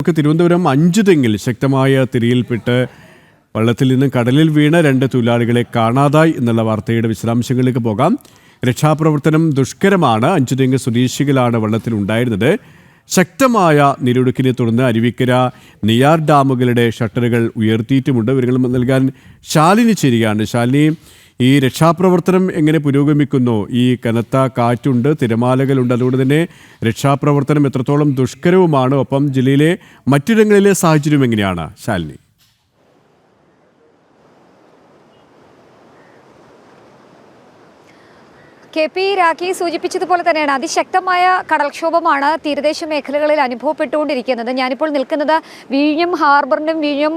നമുക്ക് തിരുവനന്തപുരം അഞ്ചുതെങ്ങിൽ ശക്തമായ തിരയിൽപ്പെട്ട് വള്ളത്തിൽ നിന്നും കടലിൽ വീണ 2 തൊഴിലാളികളെ കാണാതായി എന്നുള്ള വാർത്തയുടെ വിശദാംശങ്ങളിലേക്ക് പോകാം. രക്ഷാപ്രവർത്തനം ദുഷ്കരമാണ്. അഞ്ചുതെങ്ങ് സ്വദേശികളാണ് വള്ളത്തിലുണ്ടായിരുന്നത്. ശക്തമായ നീരൊഴുക്കിനെ തുടർന്ന് അരുവിക്കര നെയ്യാർ ഡാമുകളുടെ ഷട്ടറുകൾ ഉയർത്തിയിട്ടുമുണ്ട്. വിവരങ്ങൾ നൽകാൻ ശാലിനി ചേരുകയാണ്. ശാലിനി, ഈ രക്ഷാപ്രവർത്തനം എങ്ങനെ പുരോഗമിക്കുന്നു? ഈ കനത്ത കാറ്റുണ്ട്, തിരമാലകളുണ്ട്, അതുകൊണ്ട് തന്നെ രക്ഷാപ്രവർത്തനം എത്രത്തോളം ദുഷ്കരവുമാണ്? ഒപ്പം ജില്ലയിലെ മറ്റിടങ്ങളിലെ സാഹചര്യം എങ്ങനെയാണ് ശാലിനി? KP രാഖി സൂചിപ്പിച്ചതുപോലെ തന്നെയാണ് അതിശക്തമായ കടൽക്ഷോഭമാണ് തീരദേശ മേഖലകളിൽ അനുഭവപ്പെട്ടുകൊണ്ടിരിക്കുന്നത്. ഞാനിപ്പോൾ നിൽക്കുന്നത് വിഴിഞ്ഞം ഹാർബറിനും വിഴിഞ്ഞം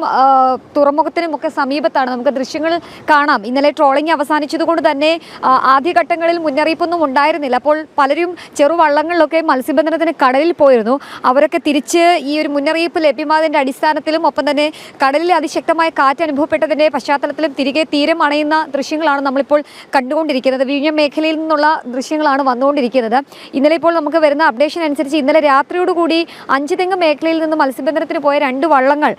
തുറമുഖത്തിനും ഒക്കെ സമീപത്താണ്. നമുക്ക് ദൃശ്യങ്ങൾ കാണാം. ഇന്നലെ ട്രോളിംഗ് അവസാനിച്ചതുകൊണ്ട് തന്നെ ആദ്യഘട്ടങ്ങളിൽ മുന്നറിയിപ്പൊന്നും ഉണ്ടായിരുന്നില്ല. അപ്പോൾ പലരും ചെറുവള്ളങ്ങളിലൊക്കെ മത്സ്യബന്ധനത്തിന് കടലിൽ പോയിരുന്നു. അവരൊക്കെ തിരിച്ച് ഈ ഒരു മുന്നറിയിപ്പ് ലഭ്യമായതിൻ്റെ അടിസ്ഥാനത്തിലും ഒപ്പം തന്നെ കടലിൽ അതിശക്തമായ കാറ്റ് അനുഭവപ്പെട്ടതിൻ്റെ പശ്ചാത്തലത്തിലും തിരികെ തീരം അണയുന്ന ദൃശ്യങ്ങളാണ് നമ്മളിപ്പോൾ കണ്ടുകൊണ്ടിരിക്കുന്നത്. വിഴിഞ്ഞം മേഖലയിൽ നിന്നുള്ള ദൃശ്യങ്ങളാണ് വന്നുകൊണ്ടിരിക്കുന്നത്. ഇന്നലെ ഇപ്പോൾ നമുക്ക് വരുന്ന അപ്ഡേഷൻ അനുസരിച്ച് ഇന്നലെ രാത്രിയോടുകൂടി അഞ്ചുതെങ്ങ് മേഖലയിൽ നിന്ന് മത്സ്യബന്ധനത്തിന് പോയ 2 വള്ളങ്ങൾ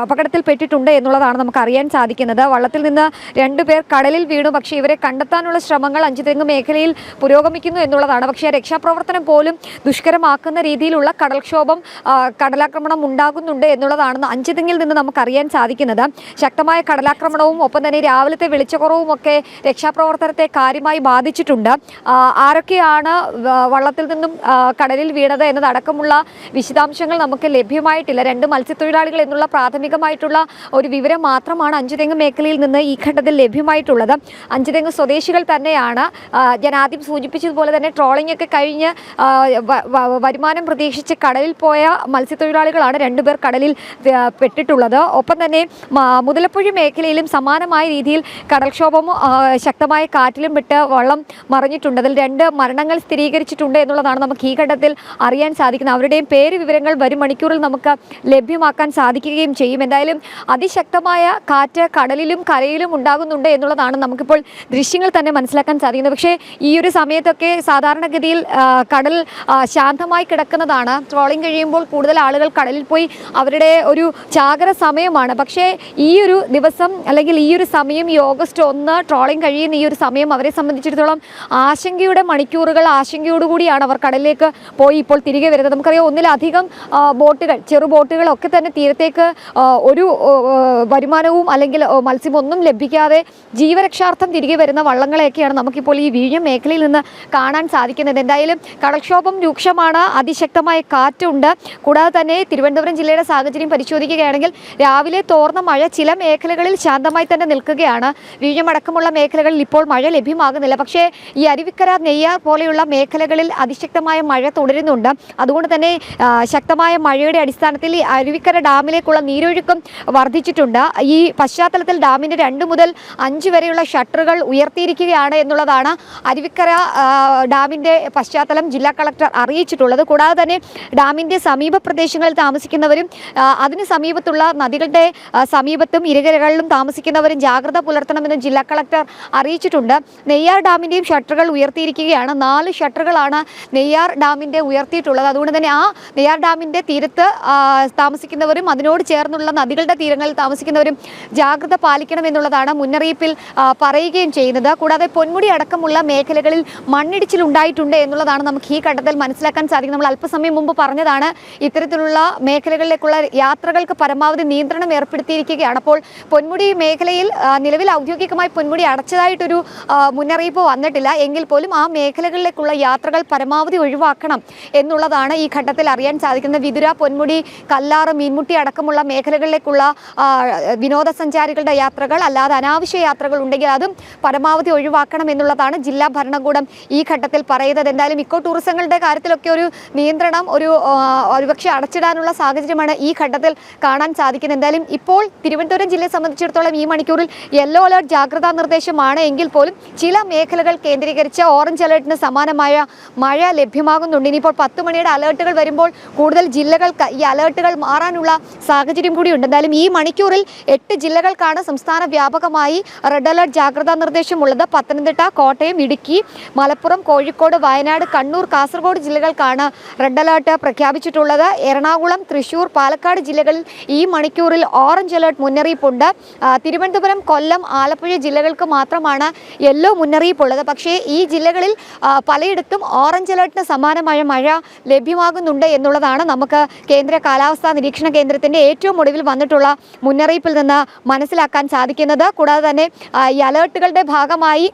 അപകടത്തിൽപ്പെട്ടിട്ടുണ്ട് എന്നുള്ളതാണ് നമുക്ക് അറിയാൻ സാധിക്കുന്നത്. വള്ളത്തിൽ നിന്ന് 2 പേർ കടലിൽ വീണു. പക്ഷേ ഇവരെ കണ്ടെത്താനുള്ള ശ്രമങ്ങൾ അഞ്ചുതെങ്ങ് മേഖലയിൽ പുരോഗമിക്കുന്നു എന്നുള്ളതാണ്. പക്ഷേ രക്ഷാപ്രവർത്തനം പോലും ദുഷ്കരമാക്കുന്ന രീതിയിലുള്ള കടൽക്ഷോഭം, കടലാക്രമണം ഉണ്ടാകുന്നുണ്ട് എന്നുള്ളതാണ് അഞ്ചുതെങ്ങിൽ നിന്ന് നമുക്കറിയാൻ സാധിക്കുന്നത്. ശക്തമായ കടലാക്രമണവും ഒപ്പം തന്നെ രാവിലത്തെ വെളിച്ചക്കുറവും ഒക്കെ രക്ഷാപ്രവർത്തനത്തെ കാര്യമായി ബാധിച്ചിട്ടുണ്ട്. ആരൊക്കെയാണ് വള്ളത്തിൽ നിന്നും കടലിൽ വീണത് എന്നതടക്കമുള്ള വിശദാംശങ്ങൾ നമുക്ക് ലഭ്യമായിട്ടില്ല. 2 മത്സ്യത്തൊഴിലാളികൾ എന്നുള്ള പ്രാഥമികമായിട്ടുള്ള ഒരു വിവരം മാത്രമാണ് അഞ്ചുതെങ്ങ് മേഖലയിൽ നിന്ന് ഈ ഘട്ടത്തിൽ ലഭ്യമായിട്ടുള്ളത്. അഞ്ചുതെങ്ങ് സ്വദേശികൾ തന്നെയാണ്. ഞാൻ ആദ്യം സൂചിപ്പിച്ചതുപോലെ തന്നെ ട്രോളിംഗ് ഒക്കെ കഴിഞ്ഞ് വരുമാനം പ്രതീക്ഷിച്ച് കടലിൽ പോയ മത്സ്യത്തൊഴിലാളികളാണ് 2 പേർ കടലിൽ പെട്ടിട്ടുള്ളത്. ഒപ്പം തന്നെ മുതലപ്പുഴ മേഖലയിലും സമാനമായ രീതിയിൽ കടൽക്ഷോഭം ശക്തമായ കാറ്റിലും വിട്ട് വള്ളം മറിഞ്ഞിട്ടുണ്ട്. അതിൽ 2 മരണങ്ങൾ സ്ഥിരീകരിച്ചിട്ടുണ്ട് എന്നുള്ളതാണ് നമുക്ക് ഈ ഘട്ടത്തിൽ അറിയാൻ സാധിക്കുന്നത്. അവരുടെയും പേര് വിവരങ്ങൾ വരും മണിക്കൂറിൽ നമുക്ക് ലഭ്യമാക്കാൻ സാധിക്കുകയും ചെയ്യും. എന്തായാലും അതിശക്തമായ കാറ്റ് കടലിലും കരയിലും ഉണ്ടാകുന്നുണ്ട് എന്നുള്ളതാണ് നമുക്കിപ്പോൾ ദൃശ്യങ്ങൾ തന്നെ മനസ്സിലാക്കാൻ സാധിക്കുന്നത്. പക്ഷേ ഈ ഒരു സമയത്തൊക്കെ സാധാരണഗതിയിൽ കടൽ ശാന്തമായി കിടക്കുന്നതാണ്. ട്രോളിംഗ് കഴിയുമ്പോൾ കൂടുതൽ ആളുകൾ കടലിൽ പോയി അവരുടെ ഒരു ജാഗ്രത സമയമാണ്. പക്ഷേ ഈ ഒരു ദിവസം അല്ലെങ്കിൽ ഈ ഒരു സമയം ഈ ഓഗസ്റ്റ് 1 ട്രോളിംഗ് കഴിയുന്ന ഈ ഒരു സമയം അവരെ സംബന്ധിച്ചിടത്തോളം ആശങ്കയുടെ മണിക്കൂറുകൾ, ആശങ്കയോടുകൂടിയാണ് അവർ കടലിലേക്ക് പോയി ഇപ്പോൾ തിരികെ വരുന്നത്. നമുക്കറിയാം, ഒന്നിലധികം ബോട്ടുകൾ, ചെറു ബോട്ടുകളൊക്കെ തന്നെ തീരത്തേക്ക് ഒരു വരുമാനവും അല്ലെങ്കിൽ മത്സ്യമൊന്നും ലഭിക്കാതെ ജീവരക്ഷാർത്ഥം തിരികെ വരുന്ന വള്ളങ്ങളെയൊക്കെയാണ് നമുക്കിപ്പോൾ ഈ വിഴിഞ്ഞം മേഖലയിൽ നിന്ന് കാണാൻ സാധിക്കുന്നത്. എന്തായാലും കടൽക്ഷോഭം രൂക്ഷമാണ്, അതിശക്തമായ കാറ്റുണ്ട്. കൂടാതെ തന്നെ തിരുവനന്തപുരം ജില്ലയുടെ സാഹചര്യം പരിശോധിക്കുകയാണെങ്കിൽ രാവിലെ തോർന്ന മഴ ചില മേഖലകളിൽ ശാന്തമായി തന്നെ നിൽക്കുകയാണ്. വിഴിഞ്ഞം അടക്കമുള്ള മേഖലകളിൽ ഇപ്പോൾ മഴ ലഭ്യമാകുന്നില്ല. പക്ഷേ ഈ അരുവിക്കര നെയ്യാർ പോലെയുള്ള മേഖലകളിൽ അതിശക്തമായ മഴ തുടരുന്നുണ്ട്. അതുകൊണ്ട് തന്നെ ശക്തമായ മഴയുടെ അടിസ്ഥാനത്തിൽ ഈ അരുവിക്കര ഡാമിലേക്കുള്ള നീരൊഴുക്കും വർദ്ധിച്ചിട്ടുണ്ട്. ഈ പശ്ചാത്തലത്തിൽ ഡാമിൻ്റെ 2 മുതൽ 5 വരെയുള്ള ഷട്ടറുകൾ ഉയർത്തിയിരിക്കുകയാണ് എന്നുള്ളതാണ് അരുവിക്കര ഡാമിൻ്റെ പശ്ചാത്തലം ജില്ലാ കളക്ടർ അറിയിച്ചിട്ടുള്ളത്. കൂടാതെ തന്നെ ഡാമിൻ്റെ സമീപ പ്രദേശങ്ങളിൽ താമസിക്കുന്നവരും അതിന് സമീപത്തുള്ള നദികളുടെ സമീപത്തും ഇരുകരകളിലും താമസിക്കുന്നവരും ജാഗ്രത പുലർത്തണമെന്ന് ജില്ലാ കളക്ടർ അറിയിച്ചിട്ടുണ്ട്. നെയ്യാർ ഡാമിൻ്റെയും ഷട്ടറുകൾ ഉയർത്തിയിരിക്കുകയാണ്. 4 ഷട്ടറുകളാണ് നെയ്യാർ ഡാമിൻ്റെ ഉയർത്തിയിട്ടുള്ളത്. അതുകൊണ്ട് തന്നെ ആ നെയ്യാർ ഡാമിൻ്റെ തീരത്ത് താമസിക്കുന്നവരും അതിനോട് ചേർന്നുള്ള നദികളുടെ തീരങ്ങളിൽ താമസിക്കുന്നവരും ജാഗ്രത പാലിക്കണം എന്നുള്ളതാണ് മുന്നറിയിപ്പിൽ പറയുകയും ചെയ്യുന്നത്. കൂടാതെ പൊന്മുടി അടക്കമുള്ള മേഖലകളിൽ മണ്ണിടിച്ചിലുണ്ടായിട്ടുണ്ട് എന്നുള്ളതാണ് നമുക്ക് ഈ ഘട്ടത്തിൽ മനസ്സിലാക്കാൻ സാധിക്കും. നമ്മൾ അല്പസമയം മുമ്പ് പറഞ്ഞതാണ്, ഇത്തരത്തിലുള്ള മേഖലകളിലേക്കുള്ള യാത്രകൾക്ക് പരമാവധി നിയന്ത്രണം ഏർപ്പെടുത്തിയിരിക്കുകയാണ്. അപ്പോൾ പൊന്മുടി മേഖലയിൽ നിലവിൽ ഔദ്യോഗികമായി പൊന്മുടി അടച്ചതായിട്ടൊരു മുന്നറിയിപ്പ് വന്നിട്ടില്ല. എങ്കിൽ പോലും ആ മേഖലകളിലേക്കുള്ള യാത്രകൾ പരമാവധി ഒഴിവാക്കണം എന്നുള്ളതാണ് ഈ ഘട്ടത്തിൽ അറിയാൻ സാധിക്കുന്നത്. വിതുര, പൊന്മുടി, കല്ലാറ്, മീൻമുട്ടി അടക്കമുള്ള മേഖലകളിലേക്കുള്ള വിനോദസഞ്ചാരികളുടെ യാത്രകൾ, അല്ലാതെ അനാവശ്യ യാത്രകൾ ഉണ്ടെങ്കിൽ അതും പരമാവധി ഒഴിവാക്കണം എന്നുള്ളതാണ് ജില്ലാ ഭരണകൂടം ഈ ഘട്ടത്തിൽ പറയുന്നത്. എന്തായാലും ഇക്കോ ടൂറിസങ്ങളുടെ കാര്യത്തിലൊക്കെ ഒരു നിയന്ത്രണം ഒരുപക്ഷെ അടച്ചിടാനുള്ള സാഹചര്യമാണ് ഈ ഘട്ടത്തിൽ കാണാൻ സാധിക്കുന്നത്. എന്തായാലും ഇപ്പോൾ തിരുവനന്തപുരം ജില്ലയെ സംബന്ധിച്ചിടത്തോളം ഈ മണിക്കൂറിൽ യെല്ലോ അലർട്ട് ജാഗ്രതാ നിർദ്ദേശമാണ്. എങ്കിൽ പോലും ചില മേഖലകൾ കേന്ദ്രീകരിച്ച് ഓറഞ്ച് അലേർട്ടിന് സമാനമായ മഴ ലഭ്യമാകുന്നുണ്ട്. ഇനിയിപ്പോൾ 10 മണിയുടെ അലേർട്ടുകൾ വരുമ്പോൾ കൂടുതൽ ജില്ലകൾക്ക് ഈ അലേർട്ടുകൾ മാറാനുള്ള സാഹചര്യം കൂടിയുണ്ട്. എന്തായാലും ഈ മണിക്കൂറിൽ 8 ജില്ലകൾക്കാണ് സംസ്ഥാന വ്യാപകമായി റെഡ് അലേർട്ട് ജാഗ്രതാ നിർദ്ദേശമുള്ളത്. പത്തനംതിട്ട, കോട്ടയം, ഇടുക്കി, മലപ്പുറം, കോഴിക്കോട്, വയനാട്, കണ്ണൂർ, കാസർഗോഡ് ജില്ലകൾക്കാണ് റെഡ് അലേർട്ട് പ്രഖ്യാപിച്ചിട്ടുള്ളത്. എറണാകുളം, തൃശൂർ, പാലക്കാട് ജില്ലകളിൽ ഈ മണിക്കൂറിൽ ഓറഞ്ച് അലേർട്ട് മുന്നറിയിപ്പുണ്ട്. തിരുവനന്തപുരം, കൊല്ലം, ആലപ്പുഴ ജില്ലകൾക്ക് മാത്രമാണ് യെല്ലോ മുന്നറിയിപ്പുള്ളത്. പക്ഷേ ഈ ജില്ലകളിൽ പലയിടത്തും ഓറഞ്ച് അലേർട്ടിന് സമാനമായ മഴ ലഭ്യമാകുന്നുണ്ട് എന്നുള്ളതാണ് നമുക്ക് കേന്ദ്ര കാലാവസ്ഥാ നിരീക്ഷണ കേന്ദ്രത്തിൻ്റെ ഏറ്റവും ഒടുവിൽ വന്നിട്ടുള്ള മുന്നറിയിപ്പിൽ നിന്ന് മനസ്സിലാക്കാൻ സാധിക്കുന്നത്. കൂടാതെ തന്നെ ഈ അലേർട്ടുകളുടെ ഭാഗമായി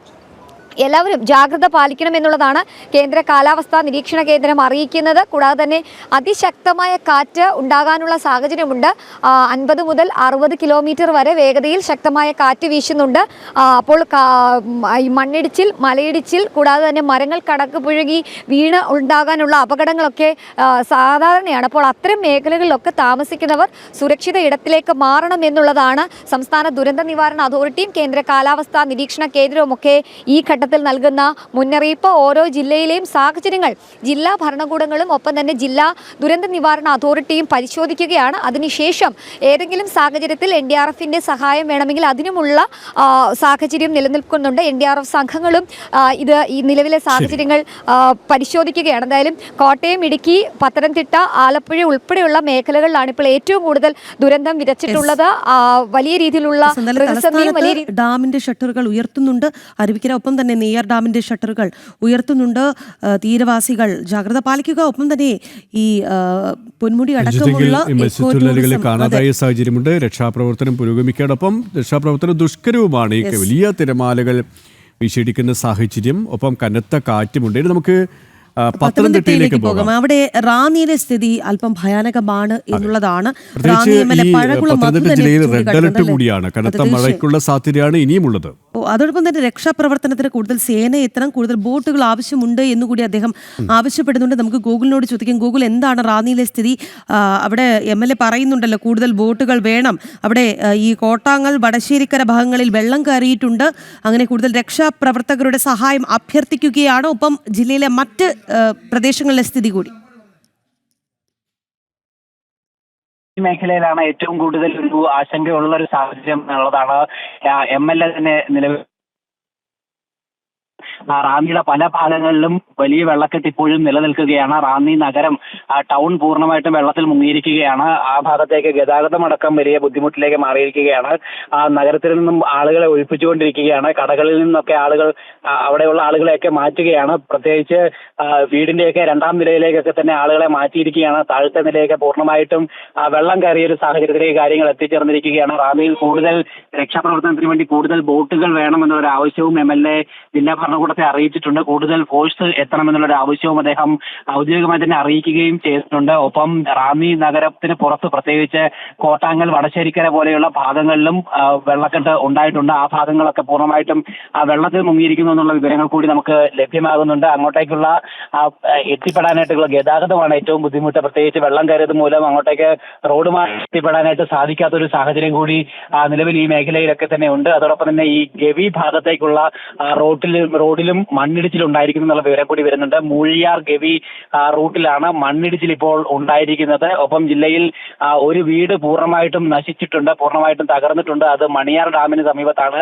എല്ലാവരും ജാഗ്രത പാലിക്കണമെന്നുള്ളതാണ് കേന്ദ്ര കാലാവസ്ഥാ നിരീക്ഷണ കേന്ദ്രം അറിയിക്കുന്നത്. കൂടാതെ തന്നെ അതിശക്തമായ കാറ്റ് ഉണ്ടാകാനുള്ള സാഹചര്യമുണ്ട്. 50 മുതൽ 60 കിലോമീറ്റർ വരെ വേഗതയിൽ ശക്തമായ കാറ്റ് വീശുന്നുണ്ട്. അപ്പോൾ മണ്ണിടിച്ചിൽ, മലയിടിച്ചിൽ, കൂടാതെ തന്നെ മരങ്ങൾ കടക്ക് പുഴകി വീണ് ഉണ്ടാകാനുള്ള അപകടങ്ങളൊക്കെ സാധാരണയാണ്. അപ്പോൾ അത്തരം മേഖലകളിലൊക്കെ താമസിക്കുന്നവർ സുരക്ഷിത ഇടത്തിലേക്ക് മാറണം എന്നുള്ളതാണ് സംസ്ഥാന ദുരന്ത നിവാരണ അതോറിറ്റിയും കേന്ദ്ര കാലാവസ്ഥാ നിരീക്ഷണ കേന്ദ്രവും ഒക്കെ ഈ ഘട്ടത്തിൽ നൽകുന്ന മുന്നറിയിപ്പ്. ഓരോ ജില്ലയിലെയും സാഹചര്യങ്ങൾ ജില്ലാ ഭരണകൂടങ്ങളും ഒപ്പം തന്നെ ജില്ലാ ദുരന്ത നിവാരണ അതോറിറ്റിയും പരിശോധിക്കുകയാണ്. അതിനുശേഷം ഏതെങ്കിലും സാഹചര്യത്തിൽ NDRFന്റെ സഹായം വേണമെങ്കിൽ അതിനുമുള്ള സാഹചര്യം നിലനിൽക്കുന്നുണ്ട്. NDRF സംഘങ്ങളും ഈ നിലവിലെ സാഹചര്യങ്ങൾ പരിശോധിക്കുകയാണ്. എന്തായാലും കോട്ടയം, ഇടുക്കി, പത്തനംതിട്ട, ആലപ്പുഴ ഉൾപ്പെടെയുള്ള മേഖലകളിലാണ് ഇപ്പോൾ ഏറ്റവും കൂടുതൽ ദുരന്തം വിതച്ചിട്ടുള്ളത്. വലിയ രീതിയിലുള്ള ഡാമിന്റെ ഷട്ടറുകൾ ഉയർത്തുന്നുണ്ട്. അരുവിക്കര ഒപ്പം തന്നെ നെയ്യാർ ഡാമിന്റെ ഷട്ടറുകൾ ഉയർത്തുന്നുണ്ട്. തീരവാസികൾ ജാഗ്രത പാലിക്കുക. ഒപ്പം തന്നെ ഈ പൊന്മുടി അടക്കമുള്ള മത്സ്യത്തൊഴിലാളികളെ കാണാതായ സാഹചര്യമുണ്ട്. രക്ഷാപ്രവർത്തനം പുരോഗമിക്കോടൊപ്പം രക്ഷാപ്രവർത്തനം ദുഷ്കരവുമാണ്. ഈ വലിയ തിരമാലകൾ വീശിയടിക്കുന്ന സാഹചര്യം, ഒപ്പം കനത്ത കാറ്റുമുണ്ട്. നമുക്ക് പത്തനംതിട്ടയിലേക്ക് പോകാം. അവിടെ റാന്നിയിലെ സ്ഥിതി അല്പം ഭയാനകമാണ് എന്നുള്ളതാണ്. പത്തനംതിട്ട ജില്ലയിൽ റെഡ് അലർട്ട് കൂടിയാണ്. കനത്ത മഴയ്ക്കുള്ള സാധ്യതയാണ് ഇനിയുമുള്ളത്. അതോടൊപ്പം തന്നെ രക്ഷാപ്രവർത്തനത്തിന് കൂടുതൽ സേന എത്തണം, കൂടുതൽ ബോട്ടുകൾ ആവശ്യമുണ്ട് എന്നുകൂടി അദ്ദേഹം ആവശ്യപ്പെടുന്നുണ്ട്. നമുക്ക് ഗൂഗിളിനോട് ചോദിക്കാം. ഗൂഗിൾ, എന്താണ് റാന്നിയിലെ സ്ഥിതി? അവിടെ MLA പറയുന്നുണ്ടല്ലോ കൂടുതൽ ബോട്ടുകൾ വേണം. അവിടെ ഈ കോട്ടാങ്ങൽ, വടശ്ശേരിക്കര ഭാഗങ്ങളിൽ വെള്ളം കയറിയിട്ടുണ്ട്. അങ്ങനെ കൂടുതൽ രക്ഷാപ്രവർത്തകരുടെ സഹായം അഭ്യർത്ഥിക്കുകയാണ്. ഒപ്പം ജില്ലയിലെ മറ്റ് പ്രദേശങ്ങളിലെ സ്ഥിതി കൂടി. ഈ മേഖലയിലാണ് ഏറ്റവും കൂടുതൽ ഒരു ആശങ്കയുള്ള ഒരു സാഹചര്യം എന്നുള്ളതാണ് MLA തന്നെ നിലവിൽ. റാന്നിയുടെ പല ഭാഗങ്ങളിലും വലിയ വെള്ളക്കെട്ട് ഇപ്പോഴും നിലനിൽക്കുകയാണ്. റാന്നി നഗരം, ടൗൺ പൂർണ്ണമായിട്ടും വെള്ളത്തിൽ മുങ്ങിയിരിക്കുകയാണ്. ആ ഭാഗത്തേക്ക് ഗതാഗതം അടക്കം വലിയ ബുദ്ധിമുട്ടിലേക്ക് മാറിയിരിക്കുകയാണ്. നഗരത്തിൽ നിന്നും ആളുകളെ ഒഴിപ്പിച്ചുകൊണ്ടിരിക്കുകയാണ്. കടകളിൽ നിന്നൊക്കെ അവിടെയുള്ള ആളുകളെയൊക്കെ മാറ്റുകയാണ്. പ്രത്യേകിച്ച് വീടിന്റെയൊക്കെ 2ാം നിലയിലേക്കൊക്കെ തന്നെ ആളുകളെ മാറ്റിയിരിക്കുകയാണ്. താഴത്തെ നിലയൊക്കെ പൂർണ്ണമായിട്ടും വെള്ളം കയറിയ ഒരു സാഹചര്യത്തിലേക്ക് കാര്യങ്ങൾ എത്തിച്ചേർന്നിരിക്കുകയാണ്. റാന്നിയിൽ കൂടുതൽ രക്ഷാപ്രവർത്തനത്തിന് വേണ്ടി കൂടുതൽ ബോട്ടുകൾ വേണമെന്നൊരു ആവശ്യവും MLA ജില്ലാ ഭരണകൂടത്തെ അറിയിച്ചിട്ടുണ്ട്. കൂടുതൽ ഫോഴ്സ് എത്തണമെന്നുള്ളൊരു ആവശ്യവും അദ്ദേഹം ഔദ്യോഗികമായി തന്നെ അറിയിക്കുകയും ചെയ്തിട്ടുണ്ട്. ഒപ്പം റാന്നി നഗരത്തിന് പുറത്ത്, പ്രത്യേകിച്ച് കോട്ടാങ്ങൽ, വടശ്ശേരിക്കര പോലെയുള്ള ഭാഗങ്ങളിലും വെള്ളക്കെട്ട് ഉണ്ടായിട്ടുണ്ട്. ആ ഭാഗങ്ങളൊക്കെ പൂർണ്ണമായിട്ടും വെള്ളത്തിൽ മുങ്ങിയിരിക്കുന്നു എന്നുള്ള വിവരങ്ങൾ കൂടി നമുക്ക് ലഭ്യമാകുന്നുണ്ട്. അങ്ങോട്ടേക്കുള്ള എത്തിപ്പെടാനായിട്ടുള്ള ഗതാഗതമാണ് ഏറ്റവും ബുദ്ധിമുട്ട്. പ്രത്യേകിച്ച് വെള്ളം കയറിയത് മൂലം അങ്ങോട്ടേക്ക് റോഡുമായി എത്തിപ്പെടാനായിട്ട് സാധിക്കാത്തൊരു സാഹചര്യം കൂടി നിലവിൽ ഈ മേഖലയിലൊക്കെ തന്നെ ഉണ്ട്. അതോടൊപ്പം തന്നെ ഈ ഗവി ഭാഗത്തേക്കുള്ള റോഡിലും മണ്ണിടിച്ചിലുണ്ടായിരിക്കുന്നു എന്നുള്ള വിവരം കൂടി വരുന്നുണ്ട്. മൂഴിയാർ ഗവി റൂട്ടിലാണ് മണ്ണിടിച്ചിൽ ഇപ്പോൾ ഉണ്ടായിരിക്കുന്നത്. ഒപ്പം ജില്ലയിൽ ഒരു വീട് പൂർണ്ണമായിട്ടും നശിച്ചിട്ടുണ്ട്, പൂർണ്ണമായിട്ടും തകർന്നിട്ടുണ്ട്. അത് മണിയാർ ഡാമിന് സമീപത്താണ്.